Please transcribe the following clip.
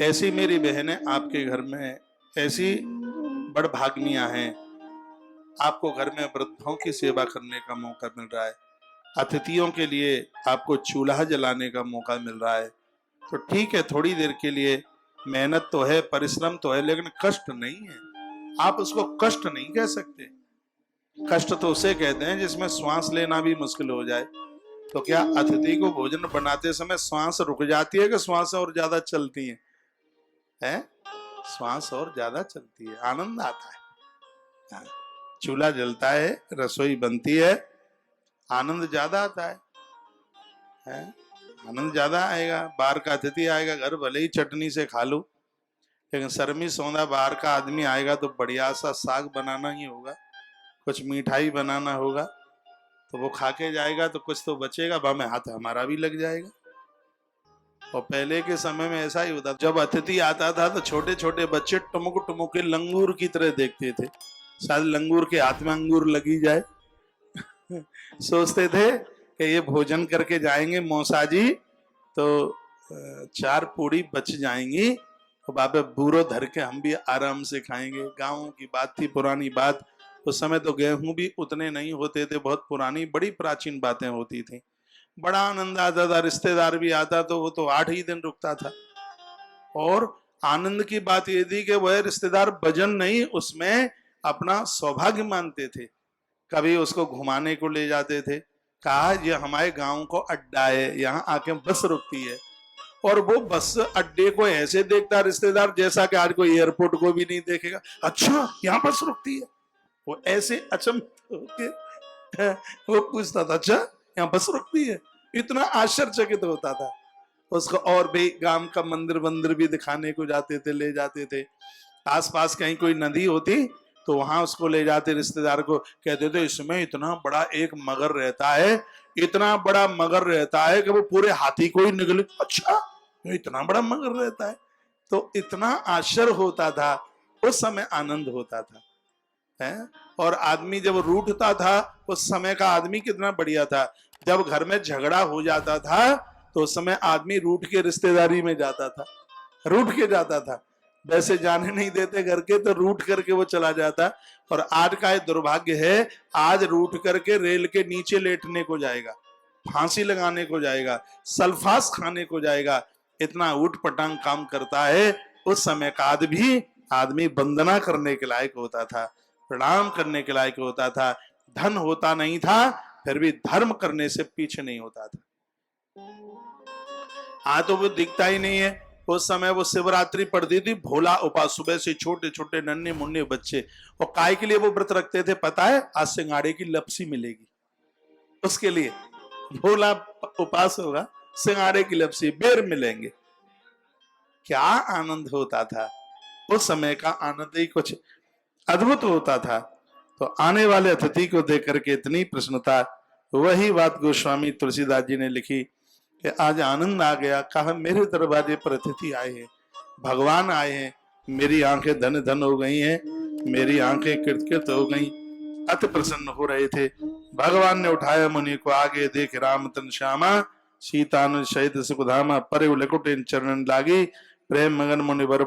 ऐसी मेरी बहनें आपके घर में ऐसी बड़भाग्नियां हैं, आपको घर में वृद्धों की सेवा करने का मौका मिल रहा है, अतिथियों के लिए आपको चूल्हा जलाने का मौका मिल रहा है। तो ठीक है, थोड़ी देर के लिए मेहनत तो है, परिश्रम तो है, लेकिन कष्ट नहीं है। आप उसको कष्ट नहीं कह सकते। कष्ट तो उसे कहते हैं जिसमें श्वास लेना भी मुश्किल हो जाए। तो क्या अतिथि को भोजन बनाते समय श्वास रुक जाती है कि श्वास और ज्यादा चलती है? हैं? श्वास और ज्यादा चलती है, आनंद आता है। चूल्हा जलता है, रसोई बनती है, आनंद ज्यादा आता है? आनंद ज्यादा आएगा। बाहर का अतिथि आएगा, घर भले ही चटनी से खा लो, लेकिन शर्मी सौंधा बाहर का आदमी आएगा तो बढ़िया सा साग बनाना ही होगा, कुछ मिठाई बनाना होगा, तो वो खा के जाएगा तो कुछ तो बचेगा, बा में हाथ हमारा भी लग जाएगा। और पहले के समय में ऐसा ही होता, जब अतिथि आता था तो छोटे छोटे बच्चे टुमुक टुमुक के लंगूर की तरह देखते थे, शायद लंगूर के हाथ में अंगूर लगी जाए। सोचते थे कि ये भोजन करके जाएंगे मौसा जी तो 4 पूड़ी बच जाएंगी, तो बाबा बूरो धर के हम भी आराम से खाएंगे। गाँव की बात थी, पुरानी बात। उस समय तो गेहूं भी उतने नहीं होते थे, बहुत पुरानी बड़ी प्राचीन बातें होती थी। बड़ा आनंद आता था, रिश्तेदार भी आता तो वो तो 8 ही दिन रुकता था। और आनंद की बात ये थी कि वह रिश्तेदार भजन नहीं, उसमें अपना सौभाग्य मानते थे। कभी उसको घुमाने को ले जाते थे, कहा ये हमारे गांव को अड्डा है, यहाँ आके बस रुकती है। और वो बस अड्डे को ऐसे देखता रिश्तेदार जैसा कि आज कोई एयरपोर्ट को भी नहीं देखेगा। अच्छा, यहाँ बस रुकती है? वो ऐसे अचंभित होके वो पूछता था, अच्छा यहाँ बस रुकती है? इतना आश्चर्यचकित होता था उसको। और भी गांव का मंदिर मंदिर भी दिखाने को जाते थे, ले जाते थे। आसपास कहीं कोई नदी होती तो वहां उसको ले जाते, रिश्तेदार को कहते थे इसमें इतना बड़ा एक मगर रहता है, इतना बड़ा मगर रहता है कि वो पूरे हाथी को ही निगले। अच्छा, इतना बड़ा मगर रहता है? तो इतना आश्चर्य होता था, उस समय आनंद होता था है। और आदमी जब रूठता था, उस समय का आदमी कितना बढ़िया था। जब घर में झगड़ा हो जाता था तो उस समय आदमी रूठ के रिश्तेदारी में जाता था, रूठ के जाता था। वैसे जाने नहीं देते घर के, तो रूठ करके वो चला जाता। और आज का ये दुर्भाग्य है, आज रूठ करके रेल के नीचे लेटने को जाएगा, फांसी लगाने को जाएगा, सल्फास खाने को जाएगा। इतना ऊट पटांग काम करता है। उस समय का आदमी वंदना करने के लायक होता था, प्रणाम करने के लायक होता था। धन होता नहीं था, फिर भी धर्म करने से पीछे नहीं होता था। हाँ, तो वो दिखता ही नहीं है। उस समय वो शिवरात्रि पड़ती थी, भोला उपास, सुबह से छोटे छोटे नन्हे मुन्ने बच्चे। और काय के लिए वो व्रत रखते थे पता है? आज सिंगाड़े की लपसी मिलेगी, उसके लिए भोला उपास होगा, सिंगाड़े की लपसी, बेर मिलेंगे। क्या आनंद होता था उस समय का, आनंद ही कुछ अद्भुत होता था। तो आने वाले अतिथि को देख करके इतनी प्रसन्नता। वही बात गोस्वामी तुलसीदास जी ने लिखी कि आज आनंद आ गया। कहा मेरे दरवाजे पर अतिथि आए हैं, भगवान आए हैं, मेरी आंखें धन धन हो गई हैं, मेरी आंखें कृतकृत हो गई। अति प्रसन्न हो रहे थे। भगवान ने उठाया मुनि को, आगे देख राम तन श्यामा, सीतानु सहित सुखधामा, परे लकुट चरण लागी, प्रेम मगन मुनि बर